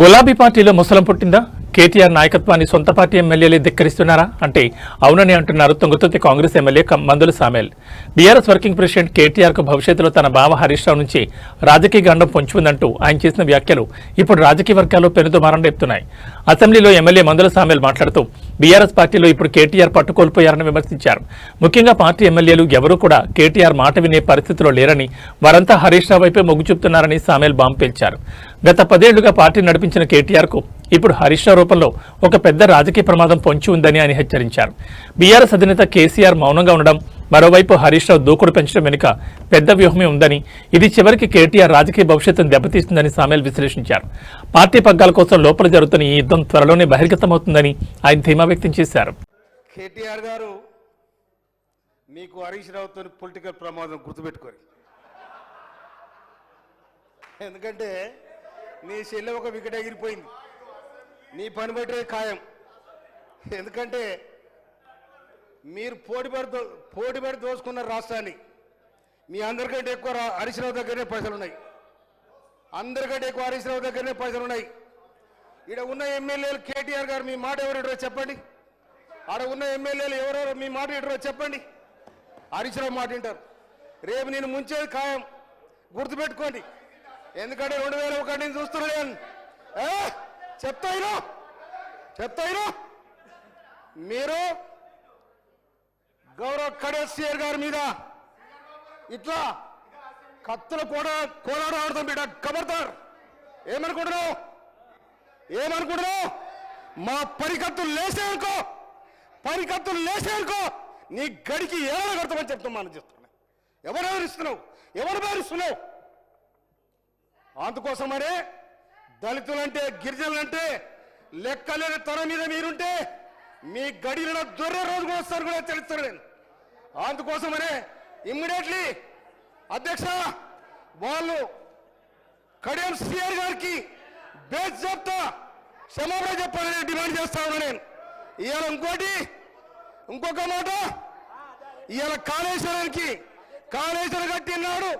గులాబీ పార్టీలో ముసలం పుట్టిందా? కేటీఆర్ నాయకత్వాన్ని సొంత పార్టీ ఎమ్మెల్యేలే ధిక్కరిస్తున్నారా అంటే అవునని అంటున్నారు తుంగతుర్తి కాంగ్రెస్ ఎమ్మెల్యే మందుల Samel. BRS working president KTR కు భవిష్యత్తులో తన బావ హరీష్ రావు నుంచి రాజకీయ గండం పొంచి ఉందంటూ ఆయన చేసిన వ్యాఖ్యలు ఇప్పుడు రాజకీయ వర్గాల్లో పెనుదుమారం రేపుతున్నాయి. అసెంబ్లీలో ఎమ్మెల్యే మందుల సామేల్ మాట్లాడుతూ బీఆర్ఎస్ పార్టీలో ఇప్పుడు కేటీఆర్ పట్టుకోల్పోయారని విమర్శించారు. ముఖ్యంగా పార్టీ ఎమ్మెల్యేలు ఎవరూ కూడా కేటీఆర్ మాట వినే పరిస్థితిలో లేరని, వారంతా హరీష్ రావు వైపే మొగ్గు చూపుతున్నారని సామేల్ బాంబు పేల్చారు. గత 10 ఏళ్లుగా పార్టీ నడిపించిన కేటీఆర్ కు ఇప్పుడు హరీష్ రావు రూపంలో ఒక పెద్ద రాజకీయ ప్రమాదం పొంచి ఉందని ఆయన హెచ్చరించారు. బీఆర్ఎస్ అధినేత కేసీఆర్ మౌనంగా ఉండడం, మరోవైపు హరీష్ రావు దూకుడు పెంచడం వెనుక పెద్ద వ్యూహమే ఉందని, ఇది చివరికి కేటీఆర్ రాజకీయ భవిష్యత్తును దెబ్బతీస్తుందని సామేల్ విశ్లేషించారు. పార్టీ పగ్గాల కోసం లోపల జరుగుతున్న ఈ యుద్ధం త్వరలోనే బహిర్గతమవుతుందని ఆయన ధీమా వ్యక్తం చేశారు. కేటీఆర్ గారు, మీకు హరీష్ రావుతో పొలిటికల్ ప్రమాదం గుర్తుపెట్టుకోరు. ఎందుకంటే నీ చెల్లె ఒక వికెట్ ఎగిరిపోయింది, నీ పని బట్టే ఖాయం. ఎందుకంటే మీరు పోటీపడి దోసుకున్న రాష్ట్రాన్ని. మీ అందరికంటే ఎక్కువ హరీష్ రావు దగ్గరనే పైసలు ఉన్నాయి, అందరికంటే ఎక్కువ హరీష్ రావు దగ్గరనే పైసలు ఉన్నాయి. ఇక్కడ ఉన్న ఎమ్మెల్యేలు కేటీఆర్ గారు మీ మాట ఎవరు చెప్పండి, ఆడ ఉన్న ఎమ్మెల్యేలు ఎవరెవరు మీ మాట వింటారో చెప్పండి. హరీష్ రావు మాట వింటారు. రేపు నేను ముంచేది ఖాయం, గుర్తుపెట్టుకోండి. ఎందుకంటే 2001 నుంచి చూస్తున్నాను. చెప్తాయినా మీరు గౌరవ కేసీఆర్ గారి మీద ఇట్లా కత్తులు కూడా కోలాడు ఆడుతాం బిడ్డ. కబర్దార్. ఏమనుకుంటున్నావు? మా పరికత్తులు లేసేనుకో నీ గడికి ఏమైనా కడతామని చెప్తామని చెప్తున్నా. ఎవరు బెదిరిస్తున్నావు? అందుకోసమనే దళితులంటే, గిరిజనులంటే లెక్కలేని తన మీద మీరుంటే మీ గడిలో దొర్రే రోజు కూడా వస్తారు కూడా తెలుస్తారు. నేను అందుకోసమనే ఇమ్మీడియట్లీ అధ్యక్ష వాళ్ళు కడియం సిఆర్ గారికి బేజాబ్తా క్షమాపణ చెప్పాలని డిమాండ్ చేస్తా ఉన్నా. నేను ఇవాళ ఇంకొక మాట, ఇవాళ కాళేశ్వరం కట్టినాడు